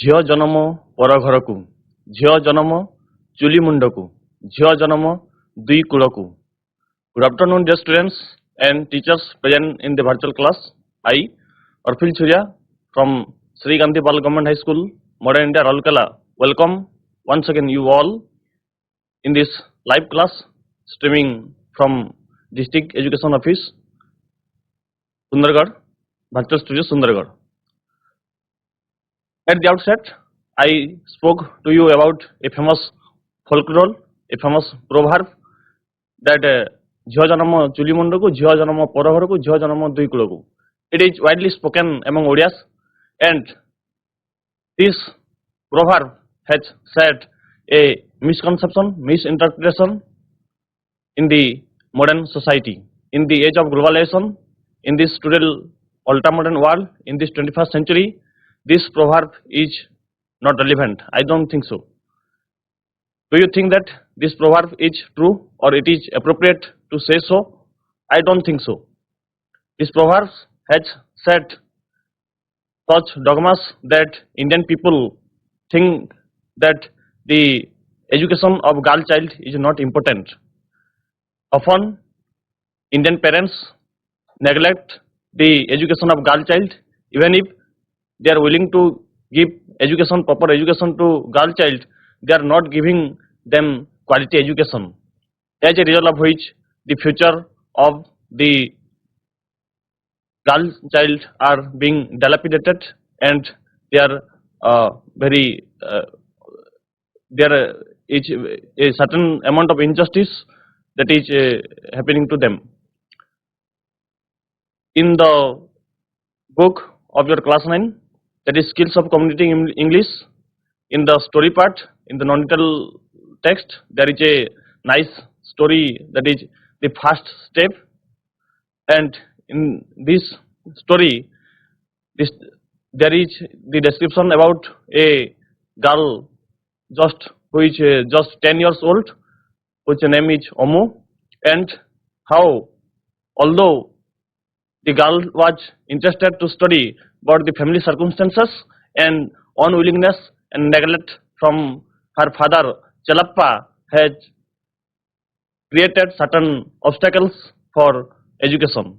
झियो जनम पर घरकू झियो जनम चुली मुंडकू झियो जनम दुई कूड़कू. Good afternoon, dear students and teachers present in the virtual class. I, Arphil Chhuria from Sri Gandhi Bal Government High School, Modern India, Rourkela, welcome once again you all in this live class streaming from District Education Office, Sundargarh, Virtual Studio, Sundargarh. At the outset, I spoke to you about a famous folklore, a famous proverb that झियो जन्म चुली मुंडकू झियो जन्म पर घरकू झियो जन्म दुई कूड़कू. It is widely spoken among Odias, and this proverb has set a misconception, misinterpretation in the modern society. In the age of globalization, in this today ultra-modern world, in this 21st century, this proverb is not relevant. I don't think so. Do you think that this proverb is true or it is appropriate to say so? I don't think so. This proverb has set such dogmas that Indian people think that the education of girl child is not important. Often Indian parents neglect the education of girl child, even if they are willing to give education, proper education to girl child, they are not giving them quality education. As a result of which the future of the girl child are being dilapidated, and there is a certain amount of injustice that is happening to them. In the book of your class 9, that is Skills of Communicating English, in the story part, in the non-detail text, there is a nice story that is the first step, and in this story there is the description about a girl who is just 10 years old, whose name is Omu, and how, although the girl was interested to study, but the family circumstances and unwillingness and neglect from her father Chalappa has created certain obstacles for education.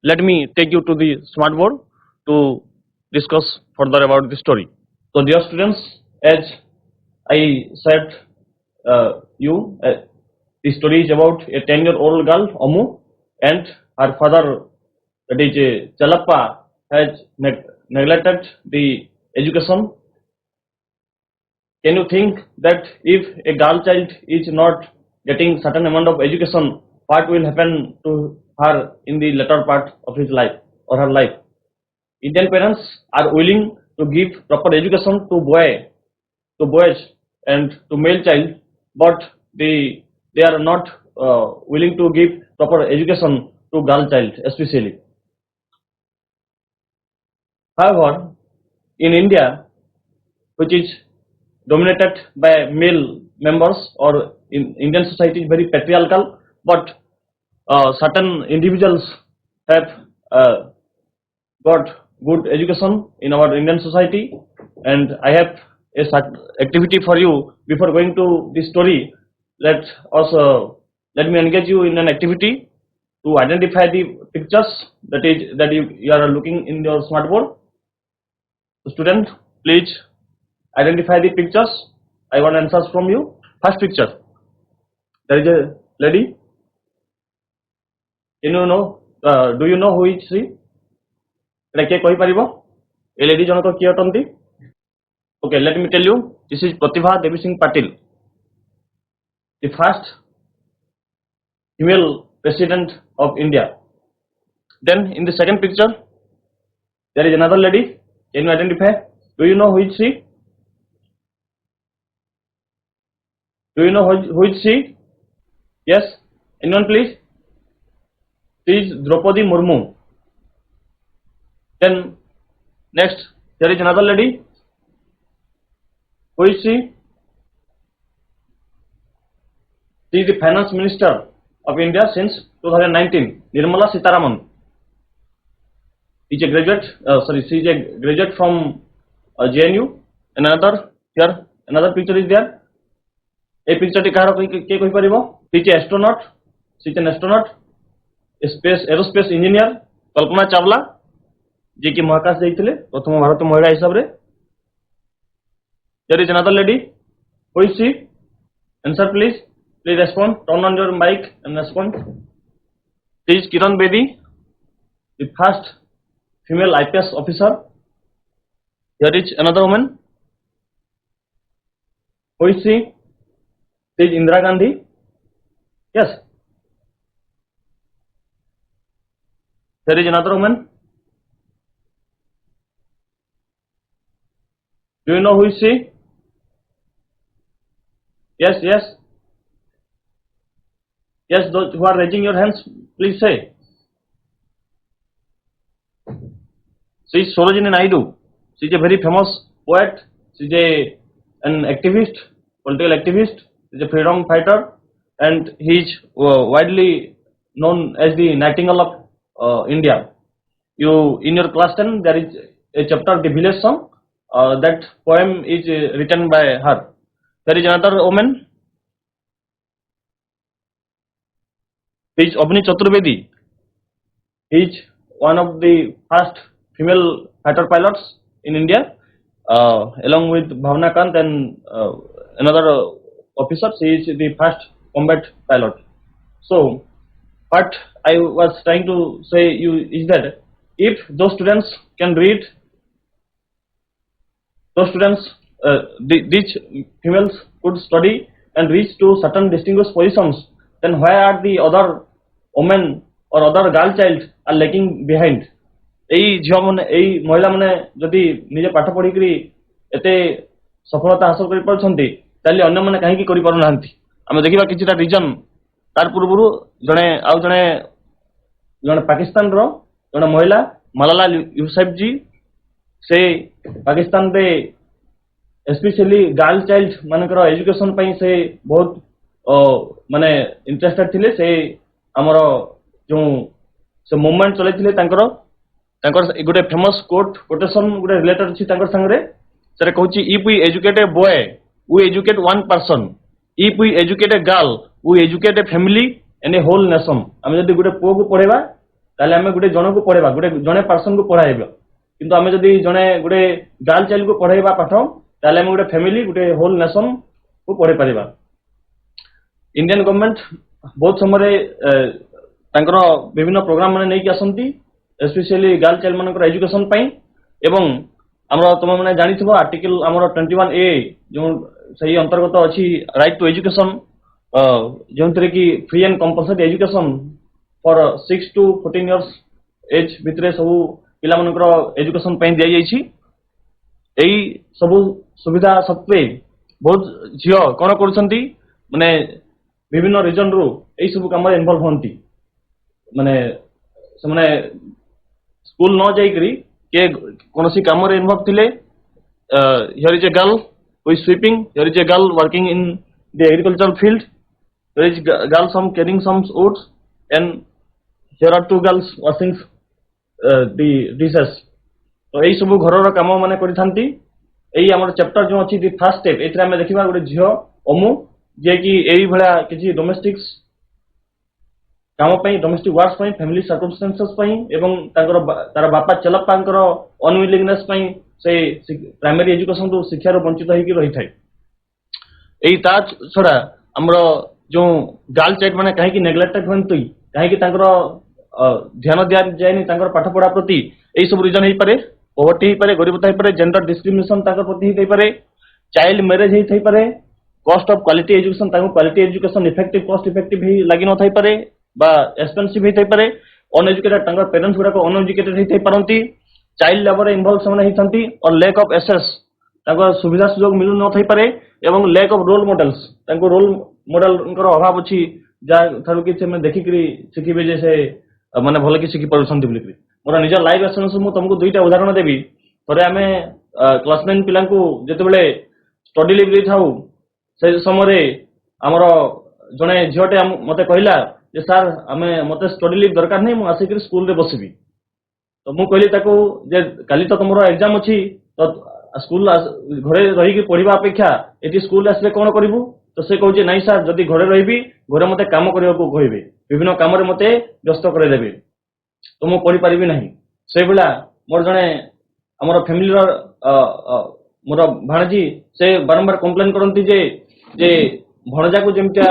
Let me take you to the smartboard to discuss further about the story. So, dear students, as I said the story is about a 10-year-old girl, Omu, and her father, that is Chalappa, has neglected the education. Can you think that if a girl child is not getting certain amount of education, what will happen to her in the later part of his life or her life? Indian parents are willing to give proper education to boys and to male child, but they are not willing to give proper education to girl child especially. However, in India, which is dominated by male members, or in Indian society is very patriarchal, but certain individuals have got good education in our Indian society, and I have a activity for you before going to this story. Let me engage you in an activity to identify the pictures that you are looking in your smartboard. Student, please identify the pictures. I want answers from you. First picture, there is a lady. Do you know who is she? A lady janako kiye atanti? Okay, let me tell you. This is Pratibha Devi Singh Patil, the first female president of India. Then in the second picture, there is another lady. Can you identify? Do you know who is she? Do you know who is she? Yes? Anyone please? She is Draupadi Murmu. Then next, there is another lady. Who is she? She is the Finance Minister of India since 2019, Nirmala Sitharaman. She is a graduate from JNU. And another here, another picture is there. A picture टी कहार के कोई परिबो? She is an astronaut. She is an astronaut. Space aerospace engineer Kalpana Chawla जी की महाकाश जाइथिले प्रथम भारतीय महिला हिसाब रे. There is another lady. Who is she? Answer please. Please respond. Turn on your mic and respond. She is Kiran Bedi, the first female IPS officer. Here is another woman. Who is she? She is Indira Gandhi. Yes. There is another woman. Do you know who is she? Yes, yes. Yes, those who are raising your hands, please say. She is Sarojini Naidu. She is a very famous poet. She is an activist, political activist. She is a freedom fighter, and he is widely known as the Nightingale of India. You in your class 10 there is a chapter of the village song. That poem is written by her. There is another woman. He is Abhini Chaturvedi. He is one of the first female fighter pilots in India, along with Bhavna Kant and another officer. She is the first combat pilot. So, what I was trying to say you is that if those students can read, those students, these females could study and reach to certain distinguished positions, then why are the other women or other girl child are lagging behind? এই ঝিଅ মানে এই মহিলা মানে যদি নিজে পাଠ পঢ়িকি এতে সফলতা হাসল কৰি পারছন্তি তাহলে অন্য মানে কাহিকি কৰি পাරු নাহান্তি ଆମେ ଦେଖିବା କିଛିଟା ରିଜନ ତାର ପୂର୍ବରୁ ଜଣେ ପାକିସ୍ତାନର ଜଣେ ମହିଳା ମାଲାଲା ୟୁସୁଫଜୀ ସେ ପାକିସ୍ତାନରେ ସ୍ପେଶାଲି ଗାର୍ଲ ଚାଇଲ୍ଡ ମାନଙ୍କର ଏଜୁକେସନ ପାଇଁ ସେ ବହୁତ ମାନେ ଇଣ୍ଟରେଷ୍ଟେଡ ଥିଲେ ସେ ଆମର ଯୋଉ ସେ ମୁଭମେଣ୍ଟ ଚଲେଇଥିଲେ ତାଙ୍କର ଗୋଟେ ଫେମସ କୋଟେସନ ଗୋଟେ ରିଲେଟେଡ ଅଛି ତାଙ୍କର ସାଙ୍ଗରେ ସେଟା କହୁଛି if we educate a boy we educate one person if we educate a girl we educate a family and a whole nation आमे जदी गुटे पुओ को पढेबा ताले आमे गुटे जण को पढेबा गुटे जणे पर्सन को पढाइबा किंतु आमे जदी जणे गुटे गर्ल चाइल्ड को पढाइबा पाठ ताले आमे गुटे फैमिली गुटे होल नेशन को पढे परिबा इंडियन गवर्नमेंट बहुत समय तांकर विभिन्न प्रोग्राम माने नै कि आसंती स्पेशली गर्ल चाइल्ड मानकर एजुकेशन पई एवं हमरो तुम माने जानिथिबो आर्टिकल हमरो 21A जो सही अंतर्गत अछि राइट टू एजुकेशन जोंतरे कि free and compulsory education for 6 to 14 years age भितरे सब पिला मानकर एजुकेशन पई दिया जाई छी एई सब सुविधा सत्वे बहुत झियो कोन करछंती माने विभिन्न रीजन रो एई सब काम इन्वॉल्व होंती माने से माने स्कूल न जाई करी के कोनोसी काम रे इन्वॉल्व थिले here is a girl who is sweeping here is a girl working in the agricultural field here is girl some carrying some woods and here are two girls washing the dishes तो एई सब घर रो काम माने करि थांती एई हमर chapter जो अछि द फर्स्ट स्टेप एथरा हम देखिबा गुटे झियो अमु जे कि एई भला किछि डोमेस्टिक्स काम पई डोमेस्टिक वर्क्स पई फैमिली सर्कमस्टेंसेस पई एवं तार बापा चलपांकर अनविलिंगनेस पई से प्राइमरी एजुकेशन तो शिक्षा रो वंचित होई कि रही थाई एई ता छडा हमरो जो गर्ल चाइल्ड माने काहे कि नेग्लेक्टेड होंतई काहे कि तांकर ध्यान दिया जायनी तांकर पाठ पढ़ा प्रति एई सब रीजन हेई पारे पॉवर्टी हेई पारे गरीबता हेई पारे जेंडर डिस्क्रिमिनेशन तांकर प्रति हेई पारे चाइल्ड मैरिज हेई पारे कॉस्ट ऑफ क्वालिटी एजुकेशन तांको quality education effective cost effective ही लागि न थाई पारे बा एक्सपेंसिव हेई थाई पारे अनएजुकेटेड तांकर पेरेंट्स गुडा को अनएजुकेटेड हेई थाई पारंती चाइल्ड लेबर इन्वॉल्व समान हेई थांती और लैक ऑफ एक्सेस तांको सुविधा सुयोग मिलु न थाई पारे एवं लैक ऑफ रोल मॉडल्स तांको रोल मॉडल अभाव अछि जा थारु कि से देखि करी सिखिबे जे से माने भले कि सिखि परछन दिबली करी मोर निज लाइव एक्सपीरियंस मु तुमको दुईटा उदाहरण देबी थरे हमें क्लास 9 पिलां को जते बेले स्टडी लीव रे थाउ से समय हमर जने झियोटे मते कहला जे सर हमें मते स्टडी लीव दरकार नै मु आसी करी स्कूल रे बसिबी तो मु कहली ताको जे काली तो तुमरो एग्जाम अछि तो स्कूल घरे रही पढ़ा अपेक्षा ये स्कूल आसले कौन करूँ तो से कहूँ नाई सार जदि घरे रही घरे मत कम करने को कहे विभिन्न कम मत व्यस्त करदेवे तो मुझे पढ़ी पारि ना से भाया मोर जड़े आमर फैमिली मोर भाणजी से बारंबार कंप्लेन करती जे भणजा को जमतिया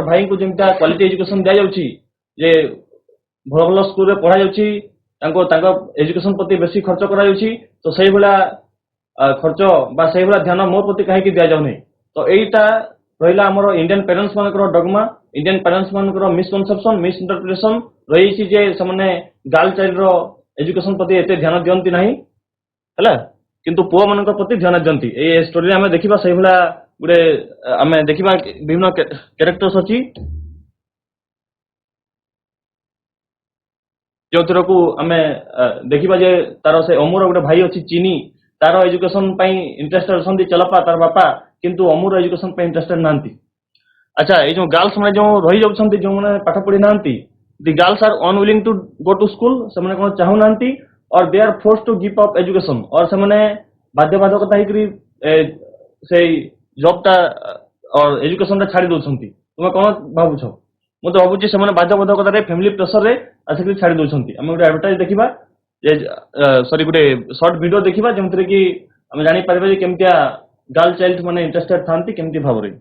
भाई को जमतिया क्वालिटी एजुकेशन दि जाऊँगी जे भल भल स्कूल पढ़ा जाऊँगी एजुकेशन प्रति बेसी खर्च करा तो से भाया खर्च से भाया ध्यान मो प्रति कहीं दि जाऊनी तो यहीटा रहा आमर इंडियन पेरेंट्स मान डगमा इंडियन पेरेंट्स मान मिसकनसेप्शन मिस इंटरप्रिटेशन रही जे से गर्ल चाइल्ड एजुकेशन प्रति एत ध्यान दियंती नहीं है किंतु पुआ मान प्रति ध्यान दियंती ए स्टोरी आम देखा से भाया गोटे आम देखा विभिन्न कैरेक्टर्स अच्छी जो थर को आम देखा जे तार से अमूर गोटे भाई अच्छी चीनी तार एजुकेशन इंटरेस्टेड अच्छा चलपा तार बापा किंतु अमूर एजुकेशन इंटरेस्टेड ना अच्छा ये जो गर्ल्स मैंने जो रही जाती जो मैंने पाठ पढ़ी ना the girls are unwilling to go to school से कौन चाहूना और they are force to give up education और से बाध्यबाधकता से जॉबटा और एजुकेशन छाड़ी दौरान तुम्हें कौन भावुच मुझे तो भावुँ से बाध्यबाधकतार फैमिली प्रेसर रे आसिक छाड़ी दौरान आम गोटे एडभर्टाइज देखा सॉरी गोटे शॉर्ट वीडियो देखा जमि कि आम जापर केमतिया गर्ल चाइल्ड मैंने इंटरेस्टेड था केमती भाव में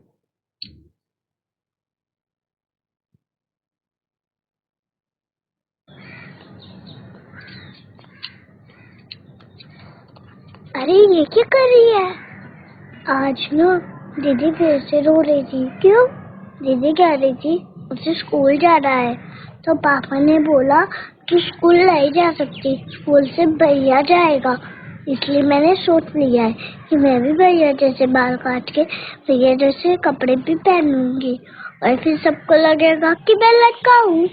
अरे ये क्या कर रही है? आज ना दीदी फिर से रो रही थी। क्यों? दीदी कह रही थी उसे स्कूल जाना है तो पापा ने बोला कि स्कूल नहीं जा सकती, स्कूल से भैया जाएगा। इसलिए मैंने सोच लिया है कि मैं भी भैया जैसे बाल काट के भैया जैसे कपड़े भी पहनूंगी और फिर सबको लगेगा कि मैं लड़का हूँ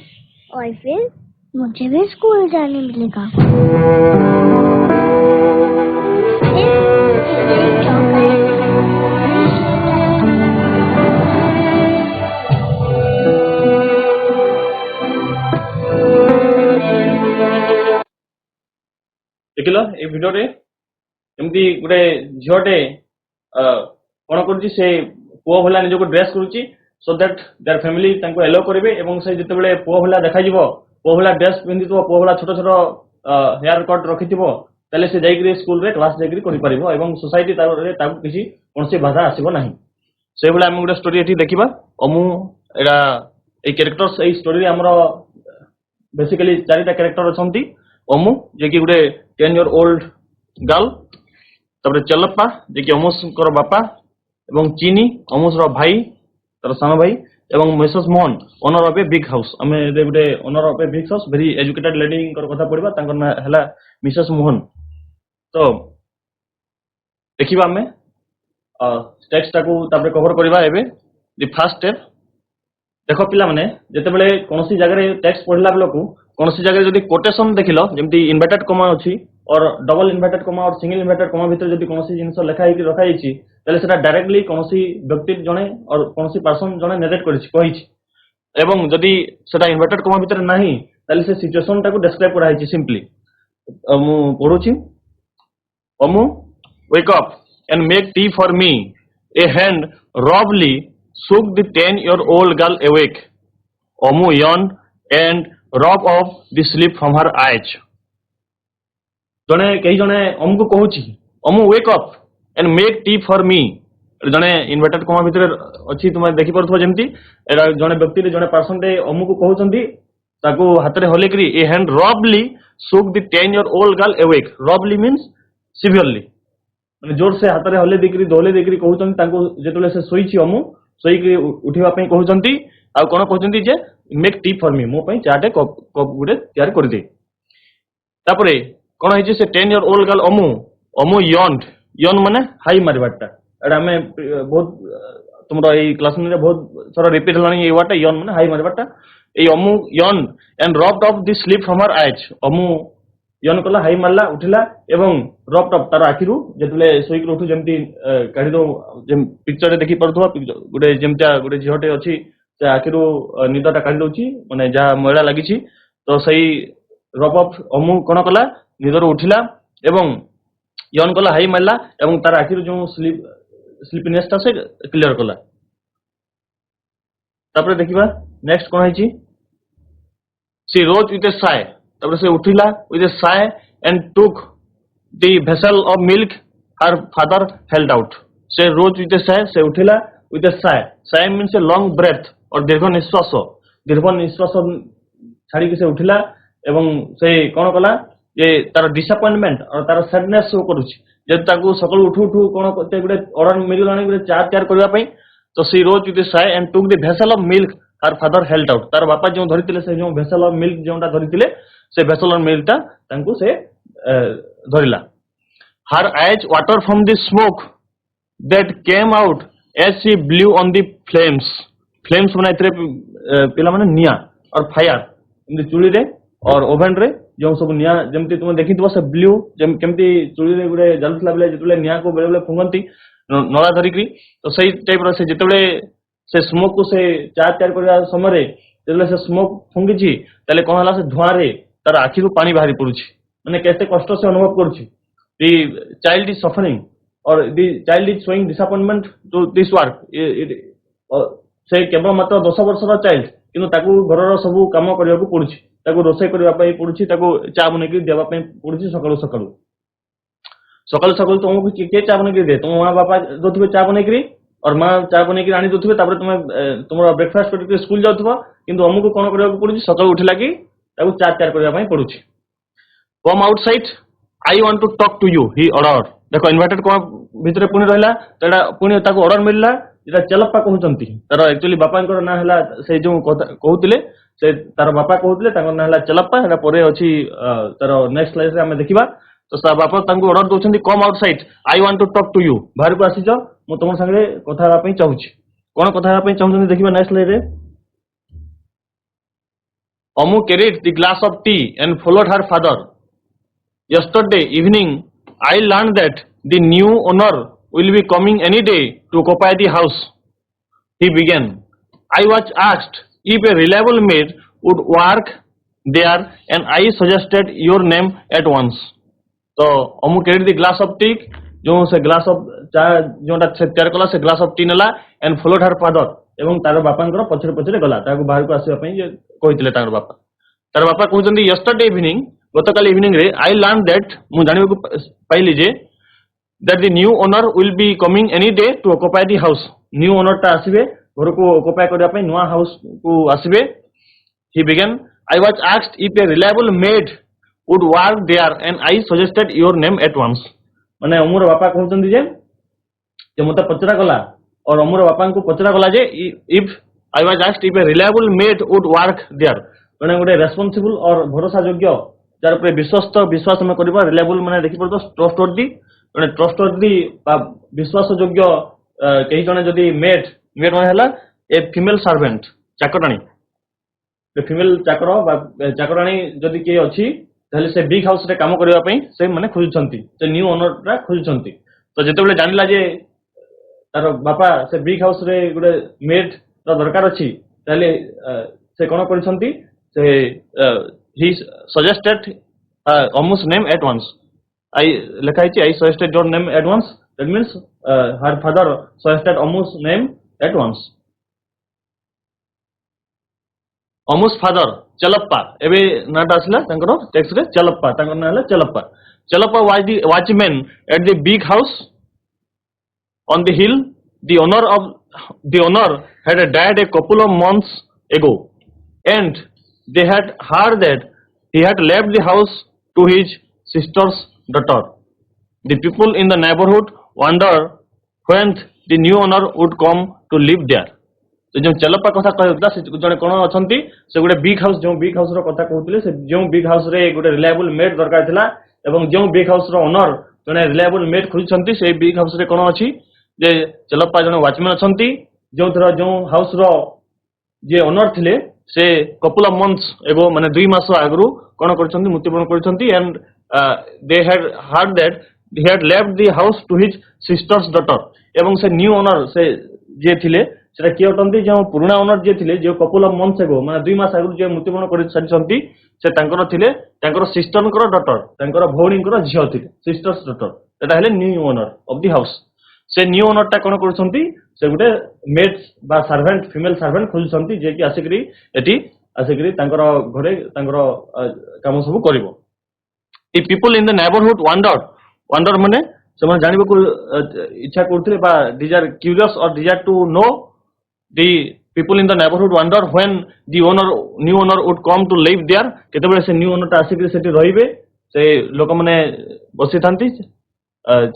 और फिर मुझे भी स्कूल जाने मिलेगा। देखिल ये भिडियो एमती गोटे झीटे कौन कर पुओ भला निजक ड्रेस करुच्ची so that their family allow करेंगे से जिते पुओ भला देखा पुओ भला ड्रेस पिंधि पुओ भला छोट छोट हेयर कट रखि ताले से जाइए स्कूल रे क्लास जाइए कर सोसाइटी किसी कौन बाधा आसब ना से भाया आम गोटे स्टोरी ये देखा अमु एटा ये कैरेक्टर्स ये स्टोरी आमर बेसिकली चारिटा कैरेक्टर अच्छा अमु जे कि गोटे 10 year old गर्ल तब चलप्पा जे कि अमुस बापा एवं चीनी अमुस भाई तार सान भाई एवं Mrs Mohan owner of a big house आम गोटे owner of a big house very educated lady कथा पढ़ा ना है मिसेस मोहन तो देखा आम टेक्स्ट कवर करवा एवं दि फर्स्ट स्टेप देख पिला माने जिते कौन जगह टेक्स्ट पढ़ला बेलू कौन जगह जब कोटेशन देखिल जमी इनवर्टेड कमा अच्छी और डबल इनवर्टेड कमा और सिंगल इनवर्टेड कमा भितर जब कौन जिन लिखाई रखाई डायरेक्टली कौन व्यक्ति जड़े और कौन पर्सन जड़े नेरेट कर जदि से इनवर्टेड कमा भितर ना से सिचुएशन टाक डेस्क्राइब कराई सिंपली मु पढ़ुची अमु wake up and make tea for me a hand रॉबली shook the 10-year-old girl awake. Amu yawned and rubbed off the sleep from her eyes. जने कई जने अमु को कहूची अमु wake up and make tea for me जने inverted कमा भितर अच्छी तुम देखि परथो जेमती एरा जने व्यक्ति जने पर्सन रे अमु को कहउचंदी ताको हाथ रे हले करी ए हैंड रॉबली shook the 10-year-old girl awake. Rubly means severely माने जोर से हाथ रे हले देकरी दोले देकरी कहउचंदी ताको जेतले से सोईची अमु सोईकी उठिबा पई कहउचंती आ कोन कहउचंती जे मेक टी फॉर मी मो पई चाटे कप गुडे तयार कर दे तापरे कोन है जे से 10 year old गर्ल अमु अमु यन माने हाई मारबाटा एडा हमें बहुत तुमरा ए क्लास में बहुत सारा रिपीट हलानी ए वाटा यन माने हाई मारबाटा ए अमु यन and rubbed off the sleep from her eyes अमु यन कला हाई मारला उठिला एवं रब्ड ऑफ तार आखिरु जेतले सोईक उठु जेमती काढी दो जेम पिक्चर रे देखि परथवा गुडे जेमता गुडे झियोटे अछि से आखिरु निदटा काढी दोची माने जा मैला लागिछि तो सही रब ऑफ अमु कोन कला निदर उठिला एवं ये ऑन कला हाई मारला एवं तार आखिर जो स्लीपिनेस था से क्लियर कला तापर देखिबा नेक्स्ट कोन हैची she rose with a sigh तापर से उठिला with a sigh and took the vessel of milk her father held out से रोज विथ ए साय से उठिला with a sigh sigh means a long breath और दीर्घ निश्वास छाड़ी के से उठिला एवं से कोन कला ये तार डिसअपॉइंटमेंट और तार सैडनेस शो करूची जे ताकू सकल उठू उठू कोन करते गुडे ऑर्डर मिललानी गुडे चार चार करबा पई तो she rose with a sigh and took the vessel of milk her father held out तार बापा जो धरितिले से जो वेसल ऑफ मिल्क जोंटा धरितिले से वेसल ऑफ मिल्क ता तांकू से धरिला her eyes water from the smoke that came out as she blew on the flames माने इतरे पिला माने निया और फायर इन द चुली रे और ओवन रे जो सब निया जेमती तुम देखिथबो से ब्लू जेम केमती चुली रे गुडे जलथला बेले जेतले निया को बेले बेले फुंगंती नळा धरिकरी तो सही टाइप रो से जेतले से स्मोक को से चार चार करबा समय रे जेतले से स्मोक फुंगिची तले कोन हला से धुआं रे तार आखी रो पानी बाहरी पड़ुची माने केते कष्ट से अनुभव करूची दी चाइल्ड इज सफरिंग और the child is showing disappointment to this work से केवल मात्र 10 वर्षर चाइल्ड किंतु ताकू घरर सब काम करबा को पड़ुची ताकू रोसे करबा पई पड़ुची ताकू चा बने के देबा पई पड़ुची सकाळु सकाळु सकाळु सकाळु तुमको के चा बने के दे तुम मां बापा दोथबे चा बने करी और मां चा बने के आनी दोथबे तापर तुम तुमरा ब्रेकफास्ट करके स्कूल जाउथबो किंतु हमको कोन करबा को पड़ुची सकाळु उठिला की ताकू चार चार करबा पई पड़ुची come outside I want to talk to you he order देखो इन्वर्टेड कोन भितरे पुनी रहला तडा पुनी ताको ऑर्डर मिलला जेटा चलप्पा कहउचंती तार एक्चुअली बापांकर ना हला से जो कहउतिले से तार बापा कहउतिले ताकर ना हला चलप्पा एटा परे अछि तार नेक्स्ट स्लाइड रे हमें देखिबा तो सा बापा तांको ऑर्डर दोछंती come outside I want to talk to you बाहर को आसी जाओ मु तुम संगे कथा हेबा पई चाहूची कोन कथा हेबा पई चाहउचंती देखिबा नेक्स्ट स्लाइड रे Amu carried the glass of tea and followed her father yesterday evening I learned that the new owner will be coming any day to occupy the house he began I was asked if a reliable maid would work there and I suggested your name at once so amu carried the glass of tea जो से glass of चा जोटा से तयार कला से glass of T नेला and followed her father एवं तार बापांकर पछरे पछरे गला ताको बाहर को आसीबा पई जे कहितले तार बापा कहउचंदी यस्टरडे इवनिंग गतकाल इवनिंग रे आई लर्न दैट मु जानिबा को पाइली जे that the new owner will be coming any day to occupy the house new owner ता आसीबे घर को ऑक्युपाई करबा पई नवा हाउस को आसीबे he began I was asked if a reliable maid would work there and I suggested your name at once माने अमूर बापा कहउचंदी जे मते पचरा गला और अमूर बापा को पचरा गला जे if I was asked if a reliable maid would work there माने गोटे रेस्पोंसिबल और भरोसा योग्य जार ऊपर विश्वास में करबा रिलायबल माने देखि पड़तो ट्रस्टवर्दी माने ट्रस्टवर्दी विश्वास योग्य कहीं जने जदी मेड माने हला ए फीमेल सर्वेंट चाकरानी ए फीमेल चाकरानी जदी के अछि ताले से बिग हाउस रे काम करबा पई से माने खोजछंती से न्यू ओनर रा खोजछंती तो जेते बेले जानिला जे तार बापा से बिग हाउस रे गुडे मेड रा दरकार अछि ताले से कोन करछंती से he suggested Amu's name at once. I suggested your name at once. That means her father suggested Amu's name at once. Amu's father Chalappa. एबे नाटा आसला तांकर टेक्स्ट रे चलप्पा तांकर नाम हला चलप्पा was the watchman at the big house on the hill. The owner had died a couple of months ago and they had heard that he had left the house to his sister's daughter. The people in the neighborhood wondered when the new owner would come to live there. तो जो चलप्पा कथा कहउतला से जने कोन अछंती से गुडे big house रो कथा कहउतले से जो बिग हाउस रे गुडे रिलायबल मेड दरकार थिला एवं जो बिग हाउस रो ओनर जने रिलायबल मेड खोजछंती से बिग हाउस रे कोन अछि जे चलप्पा जने वॉचमैन अछंती जो थरा जो हाउस रो जे ओनर थिले से कपल ऑफ मंथ्स एगो माने 2 मास आगरु कोन करछंती मृत्युवरण करछंती and they had heard that he had left the house to his sister's daughter एवं से न्यू ओनर से जे थिले सेटा के अटंती जे पुराना ओनर जे थिले जे कपल ऑफ मंथ्स एगो माने 2 मास आगरु जे मृत्युवरण कर से तांकर थिले तांकर सिस्टरकर डॉटर तांकर भौणीकर झियो थिले सिस्टर्स डॉटर ସେଟା ହେଲେ new owner of the house. ସେ ନ୍ୟୁ ଓନର ଟା କଣ କରୁଛନ୍ତି, ସେ ଗୋଟେ ମେଡ୍ ବା ସର୍ଭେଣ୍ଟ ଫିମେଲ ସର୍ଭେଣ୍ଟ ଖୋଜୁଛନ୍ତି ଯିଏକି ଆସିକରି ଏଠି ଆସିକରି ତାଙ୍କର ଘରେ ତାଙ୍କର କାମ ସବୁ କରିବ। ଇ ପିପୁଲ ଇନ ଦ ନେବରହୁଡ ୱାଣ୍ଡର ମାନେ ସେମାନେ ଜାଣିବାକୁ ଇଚ୍ଛା କରୁଥିଲେ ବା डिजायर क्यूरियस और desire to know the people in the neighborhood wonder when the new owner would come to live there, केतेबेले से न्यू ओनर टा आसिकरी सेठी रहिबे, से लोक माने बसी थांती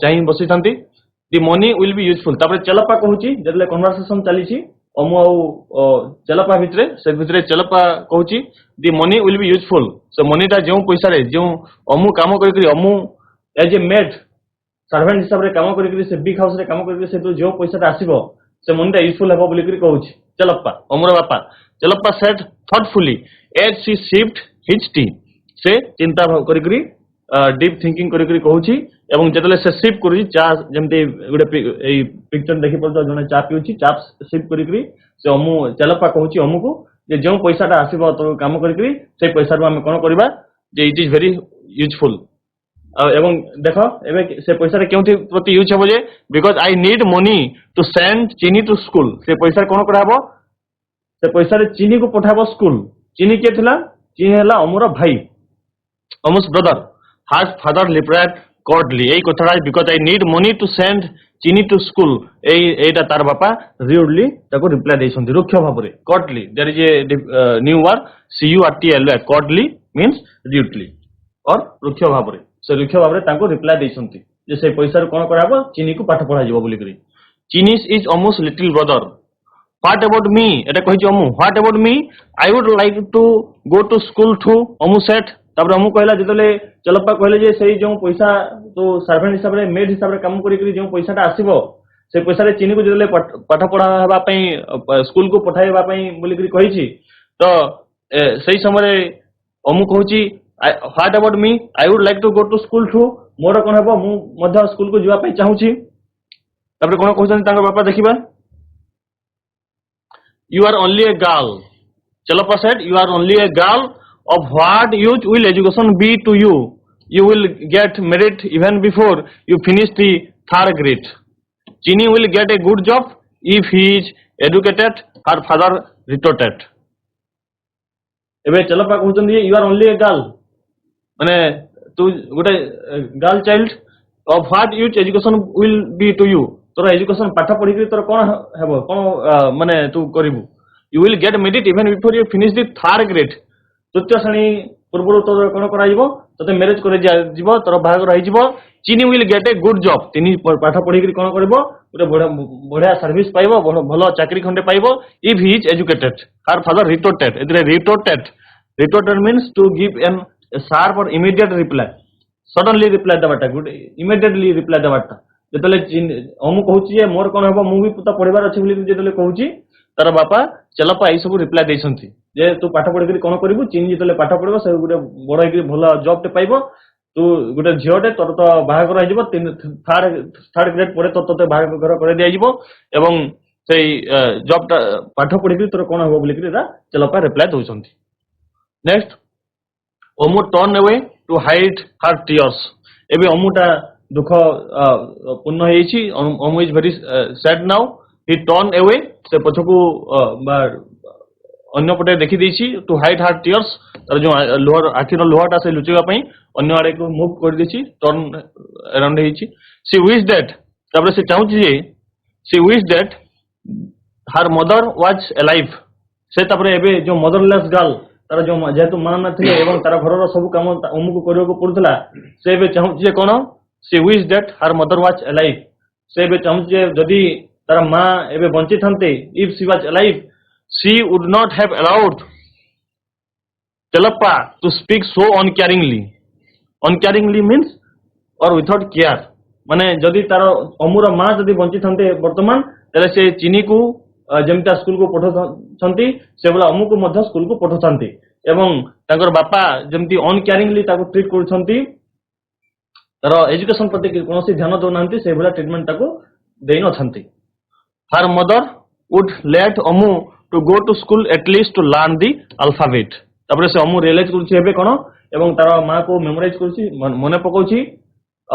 चाहि बसी थांती। the money will be useful तापर चलपा कहूची जदले कन्वर्सेशन चली छी अमु आ चलपा भितरे से भितरे चलपा कहूची the money will be useful, so money टा जेउ पैसा रे जेउ अमु काम करी अमु एज ए मेड सर्वेंट हिसाब रे काम करी से बिग हाउस रे काम करी से तो जो पैसा टा आसीबो से मनी टा यूजफुल हेबो बोली करी कहूची चलप्पा अमुर बापा। Chalappa said thoughtfully as she sipped his tea, से चिंता करी डीप थिंकिंग करी कहूची एवं जतले से सिप करी चा जेमते गुटे एई पिक्चर देखि परतो जने चा पिउची चा सिप करी से अमु चलप्पा कहूची अमु को जे जो पैसा टा आसीबो तो काम करी से पैसा रो हम कोन करबा जे इट इज वेरी यूजफुल। एवं देख एबे से पैसा रे केउथि प्रति यूज हेबो जे because I need money to send Chini to school, से पैसा कोन कराबो से पैसा रे चीनी को पठाबो स्कूल। चीनी के थिला, चीनी हला अमुर भाई Amu's brother. His father replied curtly, एई कथरा because I need money to send Chini to school, एटा तार बापा रिउडली ताको रिप्लाई देछंती रुक्ष भाबरे curtly. There is a new word CURTLY, curtly means rudely और रुक्ष भाबरे, से रुक्ष भाबरे ताको रिप्लाई देछंती जे से पैसा रे कोन कराबो चीनी को पाठ पढा जिवो बोली करी। Chini is Amu's little brother. What about me, एटा कहि Amu what about me, I would like to go to school too, Amu said. तापर अमु कहला जेतले चलप्पा कहले जे सेई जो पैसा तो सर्वेंट हिसाब रे मेड हिसाब रे काम करी करी जो पैसाटा आसीबो से पैसा रे चीनी को जेतले पाठ पढा हेबा पई स्कूल को पठाइबा पई बोली करी कहिछि, तो सेई समय अमु कहूची what about me, I would like to go to school too, मोर कोन हेबो मु मध्य स्कूल को जिवा पई चाहूछि। तापर कोन कहउछन तांकर बापा देखिबा, you are only a girl, Chalapa said, you are only a girl, of what use will education be to you, you will get married even before you finish the third grade, Chini will get a good job if he is educated, her father retorted। एबे चलपा कहउछन you are only a girl, माने तू गोटे girl child, of what use education will be to you, तोर education पाठ पढ़ी के तोर कोन हेबो कोन माने तू करिवु, you will get married even before you finish the third grade, तृतीय श्रेणी पूर्व तोर कोन कराइबो तते मैरिज करे जिवो तोर भाग रहि जिवो। चीनी will get a good job, तिनी पाठ पढ़ी के कोन करबो गोटे बढ़िया सर्विस पाइबो, भलो चाकरी खंडे पाइबो, if he is educated, her father retorted, एतरे retorted means to give a sharp or immediate reply, suddenly reply दबाटा गुड immediately reply दबाटा। जेतले अमु कहूची जे मोर कोन हेबो मु भी पुता पढिबार अछि बोली जेतले कहूची तार बापा चलपा एई सब रिप्लाई देछंती जे तू पाठ पढि के कोन करिवु, चीन जेतले पाठ पढिबो से गुटे बड़ हेकि भलो जॉब टे पाइबो, तू गुटे झियोटे तोर तो बाहागर हो जिवो, थर्ड ग्रेड परे तो तते बाहागर करे दिया जिवो एवं सेई जॉब टा पाठ पढि के तोर कोन हेबो बोली के चलपा रिप्लाई दोछंती। Next Amu turn away to hide her tears, एबे अमुटा दुख पूर्ण हेछि, Amu is very sad now, he turn away से पछकु अन्य पटे देखि देछि टू हाइड हर टीयर्स, तर जो लोअर आखिर लोहाटा से लुचेबा पई अन्य आड़े को मूव कर देछि, टर्न अराउंड हेछि। सी विश दैट, तापर से चाहूछि जे she wish that her mother was alive, से तापर एबे जो मदरलेस गर्ल तार जो जेतु मां न थिले एवं तार घरर सब काम अमुक करियो को पड़ुतला, से एबे चाहूछि जे कोन she wish that her mother was alive, से एबे चाहूछि जे जदी तार मां एबे बंची थांते, if she was alive she would not have allowed Chalappa to speak so uncaringly means और विथआउट केयर, माने जदी तार अमुर मां जदी बंची थांते वर्तमान तले से चीनी को जेमता स्कूल को पठौछंती से बोला अमु को मध्य स्कूल को पठौछंती एवं ताकर बापा जेमती अनकेयरिंगली ताको ट्रीट करछंती, तार एजुकेशन प्रति कोनोसी ध्यान दोनांती से बोला ट्रीटमेंट ताको देइ न छंती। Her mother would let Amu to go to school at least to learn the alphabet, तापर से अमु रियलाइज करछि हेबे कोन एवं तार मां को मेमोराइज करछि मने पकोछि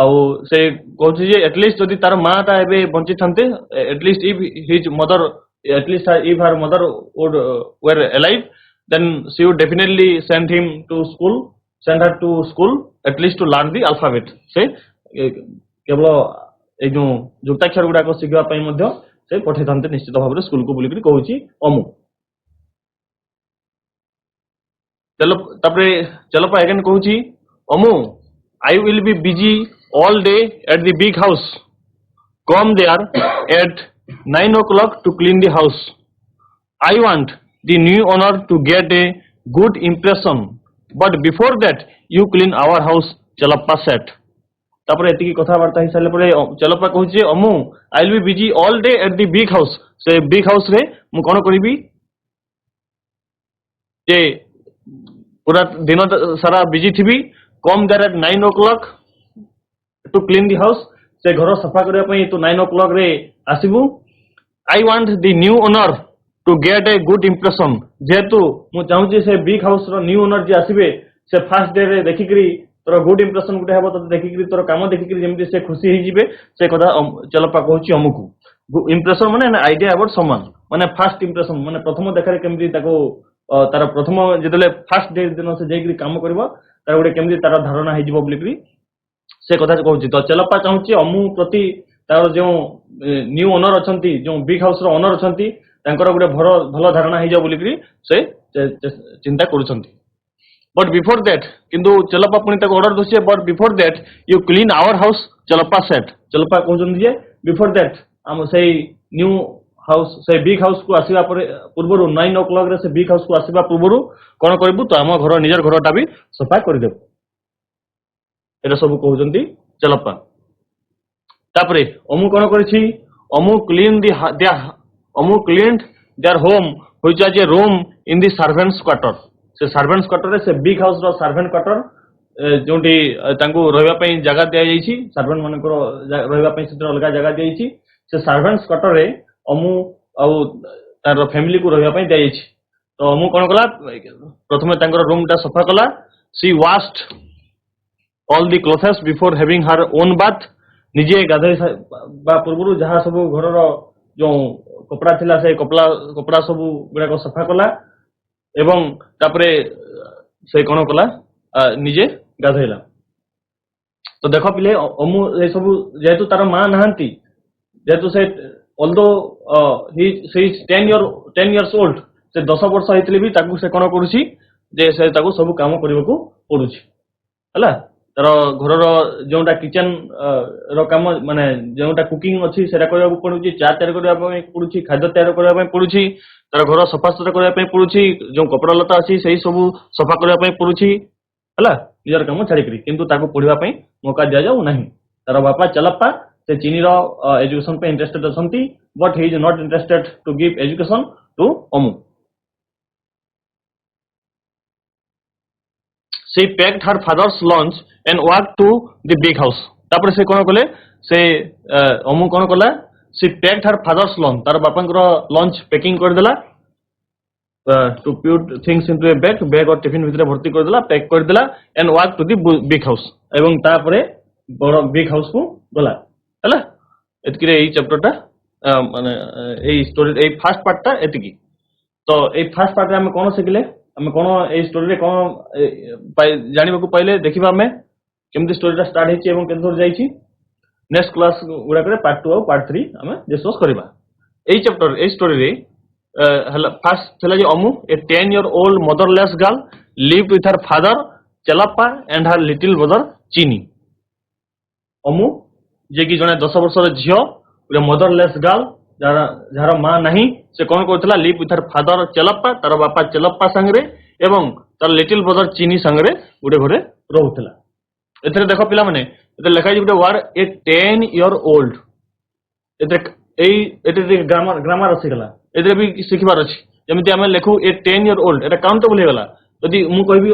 ଆଉ ସେ କହୁଛି ଯେ ଏଟଲିଷ୍ଟ ଯଦି ତାର ମା ଟା ଏବେ ବଞ୍ଚିଥାନ୍ତେ at least if his mother at least if her mother would were alive then she would definitely send her to school at least to learn the alphabet ସେ କେବଳ ଏଇ ଯୋଉ ଯୁକ୍ତାକ୍ଷର ଗୁଡାକ ଶିଖିବା ପାଇଁ ମଧ୍ୟ ସେ ପଠେଇଥାନ୍ତେ ନିଶ୍ଚିତ ଭାବରେ ସ୍କୁଲକୁ ବୁଲିକରି କହୁଛି ଅମୁ। ତାପରେ ଚଲପା ଏଗେନ କହୁଛି ଅମୁ I will be busy all day at the big house. Come there at 9 o'clock to clean the house. I want the new owner to get a good impression. But before that, you clean our house, Chalappa said. तापर एतिकी कथाबार्ता ही सारे परे चलपा कहूचे Amu I will be busy all day at the big house से big house रे मु कोन करिबी जे पूरा दिन सारा बिजी थिबी come there at 9 o'clock to clean the house से घर सफा करबा पई तू 9 o'clock रे आसीबू I want the new owner to get a good impression जेतु मु चाहूची से बिग हाउस रो न्यू ओनर जे आसीबे से फर्स्ट डे रे देखिकरी तोर गुड इंप्रेशन गुटे हेबो त देखिकरी तोर काम देखिकरी जेमति से खुशी ही जिबे से कथा चलपा कहूची अमुकु इंप्रेशन माने आइडिया अबाउट समवन माने फर्स्ट इंप्रेशन माने प्रथम देखारे केमति ताको तार प्रथम जेतले फर्स्ट डे दिन से जेकरी काम करबो तार गुटे केमति तार धारणा हे जिवो बोलिकरी से कथा कहूची तो चलपा चाहूची अमु प्रति तार जो न्यू ओनर अछंती जो बिग हाउस रो ओनर अछंती तांकर गुटे भलो धारणा हे जाव बोलिकरी से चिंता करूछंती। But before that, किंतु चलपा पुणी तक ऑर्डर दोछे but before that you clean our house Chalappa said Chalappa कहउछन जे before that हम सेई न्यू हाउस से बिग हाउस को आसीबा पूर्वरु 9 o'clock रे से बिग हाउस को आसीबा पूर्वरु कोन करबु तो हम घर निजर घरटा भी सफा कर देबु एटा सब कहउछंती चलपा। तापरे अमु कोन करछि Amu cleaned their home which is a room in the servants quarter से सर्वेंट्स क्वार्टर रे से बिग हाउस रो सर्वेंट क्वार्टर जोंटी तांको रहबा पई जगह दिया जाईछि सर्वेंट मानकर रहबा पई सेटर अलगा जगह दिया जाईछि से सर्वेंट्स क्वार्टर रे अमु आ तार फैमिली को रहबा पई दिया जाईछि तो अमु कोन कला प्रथमे तांकर रूम ता सफा कला she washed all the clothes before having her own bath निजे गाधै बा पूर्वरु जहा सब घर रो जो कपड़ा थिला से कपड़ा सब गुडा को सफा कला एवं तापरे से कोन कला निजे गाधैला तो देखो पिले अमु ए सब जेतु तार मां नहंती जेतु से ऑल्दो ही से 10 इयर्स ओल्ड से 10 वर्ष हेतले भी ताकू से कोन करूची जे से ताकू सब काम करबा को पडुची हला तार घर रो जोंटा किचन रो काम माने जोंटा कुकिंग अछि सेरा करबा को पडुची चा तयार करबा पई पडुची खाद्य तयार करबा पई पडुची तार घर सफा सुतरा करबा पई पडुची जो कपड़ा लता अछि सेही सब सफा करबा पई पडुची हला निजर काम छाड़िकरी किंतु ताको पढिबा पई मौका दिया जाउ नाही तार बापा चलप्पा से चीनी रो एजुकेशन पे इंटरेस्टेड असंती but he is not interested to give education to Amu. She packed her father's lunch and walked to the big house. तापर से कोन कले से अमु कोन कला she packed her father's lunch तार बापांकर लंच पैकिंग कर देला to put things into a bag और tiffin भितरे भर्ती कर देला पैक कर देला and walked to the big house एवं तापरे बड़ बिग हाउस को गला हला एतकी रे एई चैप्टर टा माने एई स्टोरी एई फर्स्ट पार्ट टा एतकी तो एई फर्स्ट पार्ट रे हम कोन सिखले हम कोन एई स्टोरी रे कोन जानिबा को पहिले देखिबा हमें केमति स्टोरी टा स्टार्ट हेची एवं केनथोर जाईची नेक्स्ट क्लास गुडा करे पार्ट 2 और पार्ट 3 हम डिस्कस करबा एई चैप्टर एई स्टोरी रे हला फर्स्ट थला जे अमु ए 10-year-old motherless girl lived with her father Chalappa and her little brother Chini अमु जे कि जने 10 वर्षर झियो रे मदरलेस गर्ल जार मां नाही से कोन करथला लिव विथ हर फादर चलप्पा तार बापा चलप्पा संगरे एवं तार लिटिल ब्रदर चीनी संगरे गुडे घरे रहउथला एथरे देखो पिला माने एते लेखा जे गुडे वर्ड ए 10-year-old एते ग्रामर अछि गला एते भी सिखबार अछि जेमिति हम लेखु ए 10-year-old एटा काउंटेबल हे गला यदि मु कहबी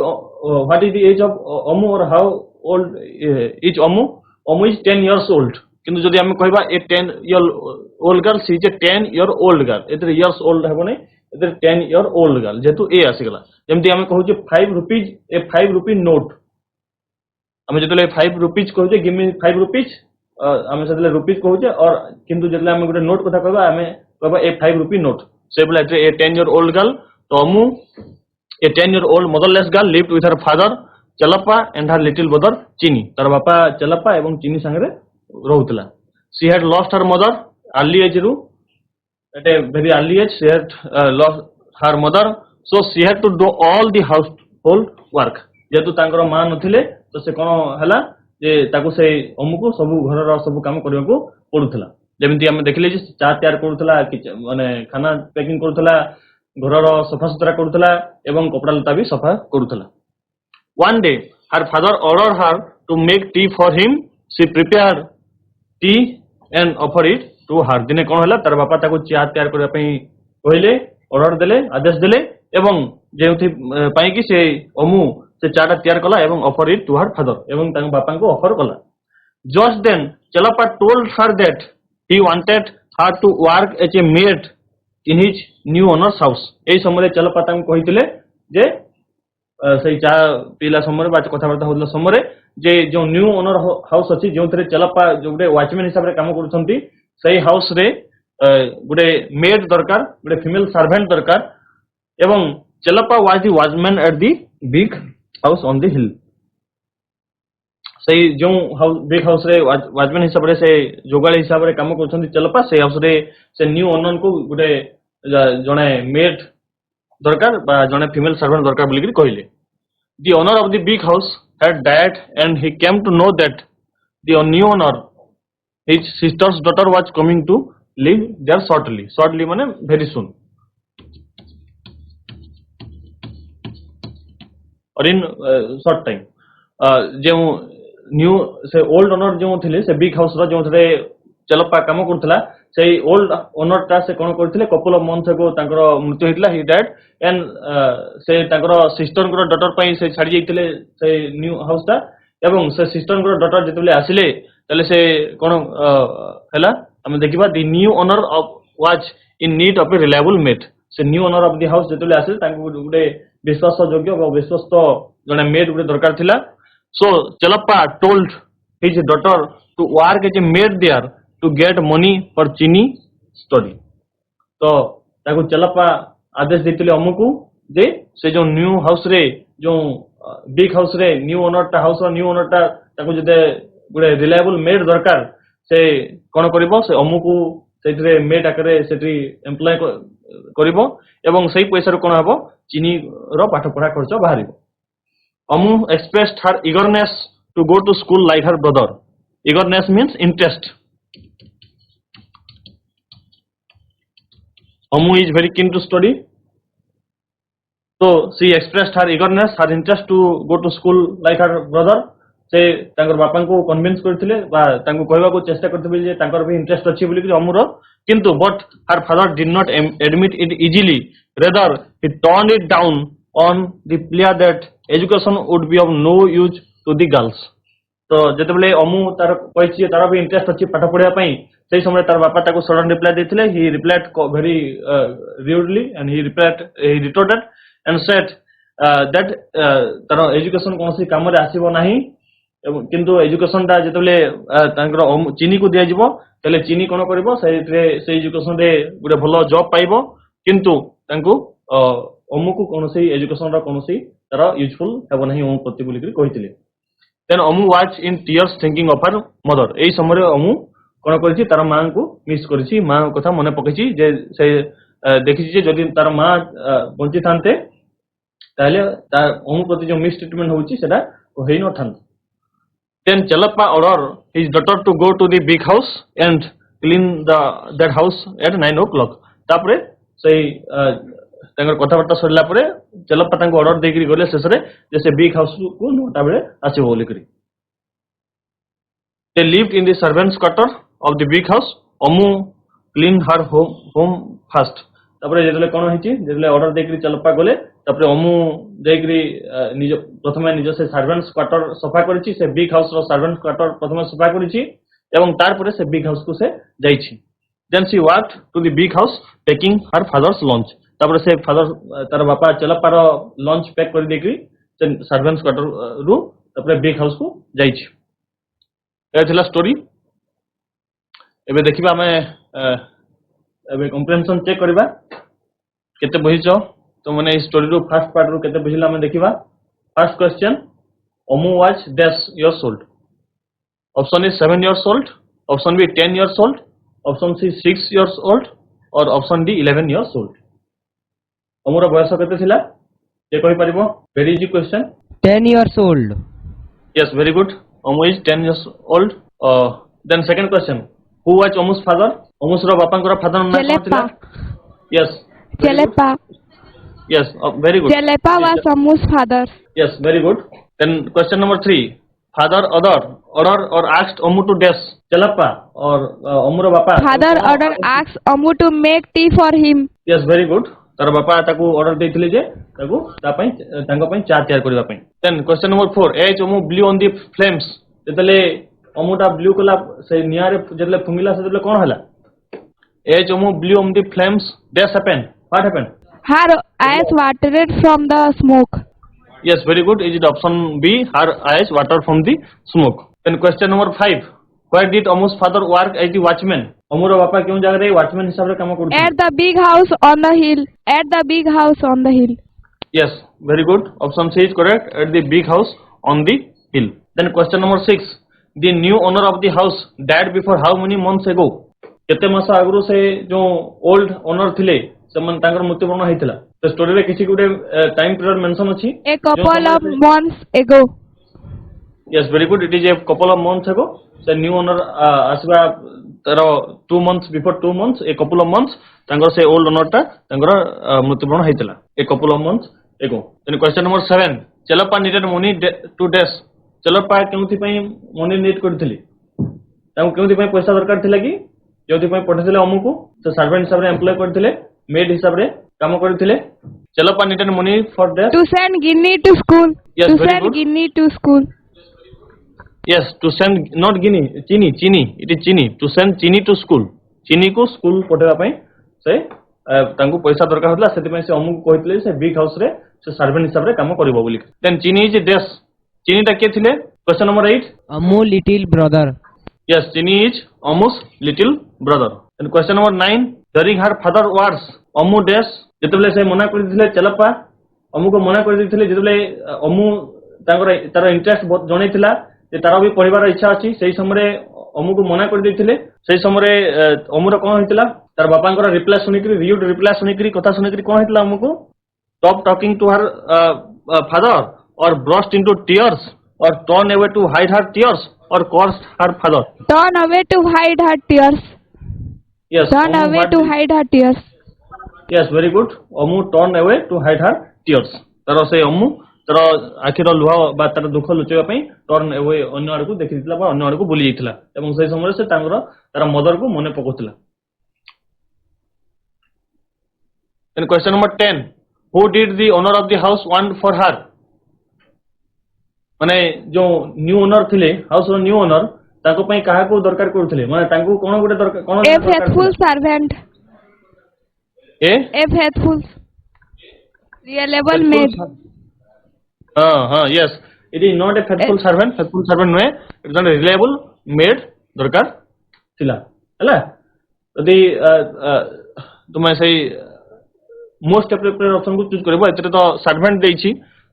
what is the age of Amu और how old is Amu is 10 years old किंतु जदि हम कहबा a 10-year-old girl she is a 10-year-old girl एते इयर्स ओल्ड हेबो नै एते 10-year-old गर्ल जेतु ए आसी गला जेमति हम कहू जे 5 रुपीज ए 5 रुपी नोट आम जो 5 रुपीज कहूचे गिव मी 5 रुपीज आम से रुपीज कहूचे और किंतु जो आम गोटे नोट कथा कहबा आम कहबा ए 5 रुपी नोट से बोला ए 10 year old girl तो अमु ए 10 year old motherless girl lived with her father Chalappa and her little brother Chini तार बापा Chalappa एवं Chini संगे रहउतला she had lost her mother early age रू at a very early age she had lost her mother so she had to do all the household work जेतु तांकर मां नथिले तो से कोन हला जे ताको से अमुको सब घर सब काम करबा को पडुथला जेमिति हम देखले जे चा तैयार करूथला माने खाना पैकिंग करूथला घर सफा सुतरा करूथला एवं कपड़ा लता भी सफा करूथला one day her father ordered her to make tea for him she prepared tea and offered it to her दिने कोन हला तार बापा ताको चा तैयार करबा पई कहले ऑर्डर देले आदेश देले एवं जेउथि पई कि से अमु से चाटा तैयार कला एवं offer it to her father एवं तांग बापा को ऑफर कला just then Chalappa told her that he wanted her to work as a maid in his new owner's house एई समय Chalappa तांग कहितले जे सही चा पीला समय बा कथाबार्ता होतला समय जे जो न्यू ओनर हाउस अछि जो थरे Chalappa जो गुटे वॉचमैन हिसाब रे काम करूछंती सही हाउस रे गुटे मेड दरकार गुटे फीमेल सर्वेंट दरकार एवं Chalappa was the watchman at the big house on the hill सही जो बिग हाउस रे वॉचमैन हिसाब रे से जोगाली हिसाब रे काम करछंती Chalappa से हाउस रे से न्यू ओनर को गुटे जने मेड दरकार बा जने फीमेल सर्वेंट दरकार बोली कहले the owner of the big house had died and he came to know that the new owner his sister's daughter was coming to live there shortly माने very soon और in short time जो new से old owner जो थिले से big house रो जो थरे Chalappa काम करथला से ओल्ड ओनर ता से कोन करथिले कपल ऑफ मंथ्स को तांकर मृत्यु हितला ही डाइड एंड से तांकर सिस्टर को डॉटर पई से छाडी जाइतिले से न्यू हाउस ता एवं से सिस्टर को डॉटर जेतले आसिले तले से कोन हला हम देखिबा the new owner of was in need of a reliable maid से new owner of the house जेतले आसिले तांको गुडे विश्वास योग्य और विश्वस्त जने मेड गुडे दरकार थिला सो Chalappa told his daughter to work as a maid there to get money for Chini study तो ताको Chalappa आदेश देतिले अमुकु जे से जो न्यू हाउस रे जो बिग हाउस रे न्यू ओनर ता हाउस रो न्यू ओनर ता ताको जदे गुडे रिलायबल मेड दरकार से कोन करबो से अमुकु सेथरे मेड आकरे सेथि एम्प्लॉय करबो एवं सही पैसा रो कोन हबो Chini रो पाठ पढ़ा खर्च बाहरिबो अमु expressed her eagerness to go to school like her brother eagerness means interest Amu is very keen to study so she expressed her eagerness her interest to go to school like her brother से तांकर बापा को convince करथिले बा तांको कहबा को चेष्टा करथिबे जे तांकर भी इंटरेस्ट अछि बोली कि अमुर किंतु but her father did not admit it easily rather he turned it down on the plea that education would be of no use to the girls तो जेतेबेले अमु तार कहिछि तार भी इंटरेस्ट अछि पाठ पढिया पई सेही समय तार बापा ताको सडन रिप्लाई देथिले he replied very rudely and he retorted and said that तार एजुकेशन कोनसी काम रे आसीबो नाही किंतु एजुकेशन ता जेतेबेले तांकर Chini को दिया जिवो तले Chini कोन करबो से एजुकेशन रे गुडे भलो जॉब पाइबो किंतु तांको अमु को कोनसी एजुकेशन रा कोनसी तार यूजफुल हेबो नाही अमु प्रति बोली कहिथिले then Amu was in tears thinking of her mother एई समय रे अमु कोन करछि तार मां को मिस करछि मां कथा मने पकेछि जे से देखिछि जे जदि तार मां बंची थानते ताले तार अमु प्रति जो मिस ट्रीटमेंट होछि सेटा होई न थान then Chalappa ordered his daughter to go to the big house and clean that house at 9 o'clock तापरे सही तांगर कथाबार्ता सरला परे Chalappa तांको ऑर्डर देकरी गले शेषरे जैसे बिग हाउस को नोटा बेले आसी बोली करी they lived in the servants quarter of the big house amu cleaned her home first तापरे जेतले कोन हिची जेतले ऑर्डर देकरी Chalappa गले तापरे अमु देकरी निज प्रथमे निज से सर्वेंट्स क्वार्टर सफा करिछि से बिग हाउस रो सर्वेंट्स क्वार्टर प्रथमे सफा करिछि एवं तार परे से बिग हाउस को से जाइछि then she walked to the big house taking her father's lunch तापरे से फादर तार बापा Chalappa रो लंच पैक कर देकरी से सर्वेंट्स क्वार्टर रु तापर बिग हाउस को जाइछि ए थिला स्टोरी एबे देखिबा हमें एबे कंप्रेहेंशन चेक करबा केते बहिचो तो माने स्टोरी रो फर्स्ट पार्ट रो केते बहिला हमें देखिबा first question Omu was dash years old option is 7 years old option B 10 years old option C 6 years old और option D 11 years old अमुर बयस केते थिला के कहि परिबो very easy question 10 years old. yes very good Omu is 10 years old then second question who was Omu's father Omu's ro बापा को फादर नाम कोन थिला yes Chelepa. yes very good Chelepa was Omu's father. yes very good then question number 3 father order or asked Omu to dash Chelappa or Omu ro bapa Father ordered asked Omu to make tea for him. yes very good तार बापा ताकू order देथिले जे ताकू ता पई तांको पई चा तयार करबा पई then question number 4 as Amu blew on the flames जेतले ओमुटा ब्लू कला से नियारे जेतले फुंगिला से जेतले कोन हला as Amu blew on the flames dash happen what happen Her eyes watered from the smoke. yes very good is it option B her eyes water from the smoke then question number 5 where did Omu's father work as the watchman Omuro बापा क्यों जगह रे watchman हिसाब रे काम करथि At the big house on the hill. At the big house on the hill. yes very good option C is correct at the big house on the hill then question number 6 the new owner of the house died before how many months ago केते मास आगरो से जो old owner थिले समन तांकर मृत्युवरण हेतिला तो story रे किछि गुडे time period mention अछि A couple of months ago. yes very good it is a couple of months ago the new owner asba taro 2 months before 2 months a couple of months तांकर से old owner ता तांकर मृत्युवरण हेतिला a couple of months ago then question number 7 चलपा needed money to dash चलपा केउथि पई money need करथिली ताऊ केउथि पई पैसा दरकार थिला कि केउथि पई पठेथिले अमुको तो सर्वेंट हिसाब रे एम्प्लॉय करथिले मेड हिसाब रे काम करथिले चलपा needed money for dash To send Guinea to school. Yes, To very send good. Guinea to school. yes to send not guinea chini it is chini to send chini to school chini को school पठेबा पई से तांको पैसा दरकार होतला सेति पई से अमुक कहितले से बिग हाउस रे से सर्वेंट हिसाब रे काम करबो बोली देन चीनी इज देश चीनी ता के थिले question number 8 Amu little brother. yes chini is Amu's little brother then question number 9 during her father wars Amu dash जेतबले से मना कर दिथिले चलपा अमु को मना कर दिथिले जेतबले अमु तांकर तार इंटरेस्ट बहुत जणैतिला जे तार भी पढिबार इच्छा अछि सेही समय अमु को मना कर दिथिले सेही समय अमुर कोन होइतिला तार बापांकर रिप्लाई सुनिकरी रियूड रिप्लाई सुनिकरी कथा सुनिकरी कोन होइतिला अमु को stop talking to her father और ब्रस्ट इनटू टीयर्स और turn away to hide her tears और cursed her father Turn away to hide her tears. Yes Turn away to hide her tears. yes very good Amu turn away to hide her tears तार से अमु तार आखिर लुहा बा तार दुख लुचेबा पई turn away अन्य आड़ को देखि दितला बा अन्य आड़ को बुली जाइतला एवं सेही समय से तांगर तार मदर को मने पकोतला then question number 10 who did the owner of the house want for her माने जो न्यू ओनर थिले हाउस रो न्यू ओनर ताको पई काहा को दरकार करथिले माने तांको कोन गुटे दरकार कोन A faithful servant. A faithful. Reliable maid. हाँ yes it is not a faithful servant नुहे it is not a reliable maid दरकार थिला हला यदि तुमे सही मोस्ट एप्रोप्रिएट ऑप्शन को चूज करबो एतरे तो सर्वेंट देछि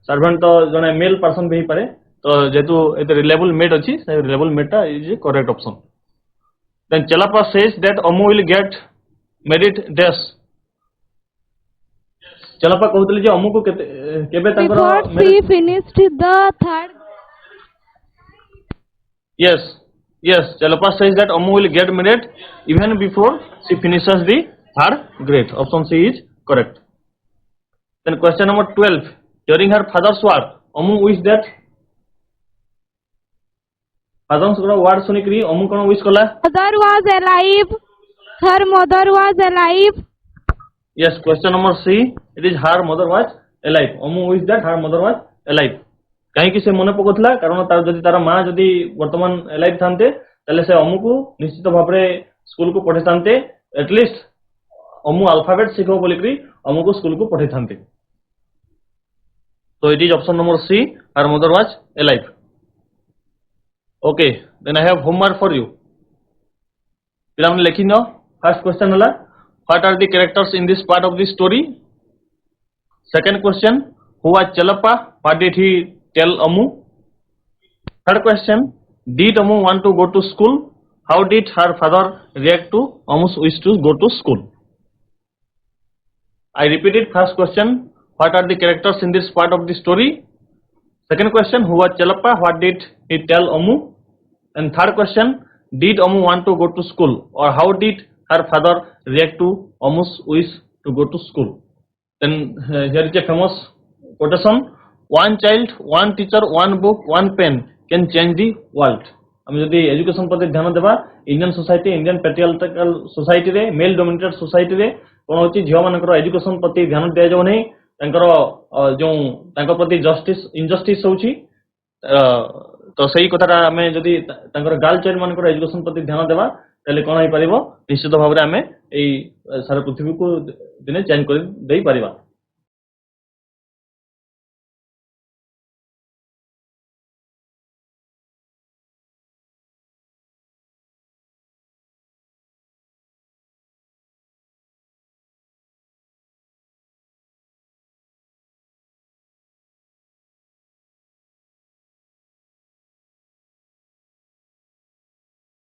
सर्वेंट तो जने मेल पर्सन भी पारे तो जेतु एते रिलायबल मेड अछि से reliable maid is correct option then Chalappa says that Amu will get merit dash Chalappa कहतले जे अमु को केबे तांकर Before she finished the third. yes Chalappa says that Amu will get merit even before she finishes the third grade option she is correct then question number 12 during her father's war Amu wish that fathers को word सुनिकरी अमु कोन wish कला Mother was alive. Her mother was alive. yes question number C it is her mother was alive Amu wish that her mother was alive काहे कि से मने पकोतला कारण तार जदी तार मां जदी वर्तमान अलाइव थांते तले से अमु को निश्चित भाबरे स्कूल को पठे थांते एटलीस्ट अमु अल्फाबेट सिखो बोलिकरी अमु को स्कूल को पठे थांते तो it is option number C her mother was alive Okay, then I have homework for you. ପିଲାମାନେ ଲେଖିନିଅ ଫାର୍ଷ୍ଟ କ୍ୱେଶ୍ଚନ ହେଲା what are the characters in this part of the story? Second question, who was Chelappa? What did he tell Amu? Third question, did Amu want to go to school? How did her father react to Amu's wish to go to school? I repeated first question, what are the characters in this part of the story? Second question, who was Chelappa? What did he tell Amu? And third question, did Amu want to go to school, or how did her father react to Amu's wish to go to school? Then here is a famous quotation, one child, one teacher, one book, one pen can change the world. ଆମେ ଯଦି education ପ୍ରତି ଧ୍ୟାନ ଦେବା Indian society Indian ପାଟ୍ରିଆର୍କାଲ ସୋସାଇଟିରେ mail ଡୋମିନେଟେଡ୍ ସୋସାଇଟିରେ କ'ଣ ହେଉଛି ଝିଅ ମାନଙ୍କର ଏଜୁକେସନ ପ୍ରତି ଧ୍ୟାନ ଦିଆଯାଉ ନାହିଁ ତାଙ୍କର ଯେଉଁ ତାଙ୍କ ପ୍ରତି ଜଷ୍ଟିସ ଇନଜଷ୍ଟିସ ହେଉଛି ତ ସେଇ କଥାଟା ଆମେ ଯଦି ତାଙ୍କର ଗାର୍ଲ ଚାଇଲ୍ଡ ମାନଙ୍କର ଏଜୁକେସନ ପ୍ରତି ଧ୍ୟାନ ଦେବା ତାହେଲେ କ'ଣ ହେଇପାରିବ ନିଶ୍ଚିତ ଭାବରେ ଆମେ ଏଇ ସାରା ପୃଥିବୀକୁ ଦିନେ ଚେଞ୍ଜ କରି ଦେଇପାରିବା।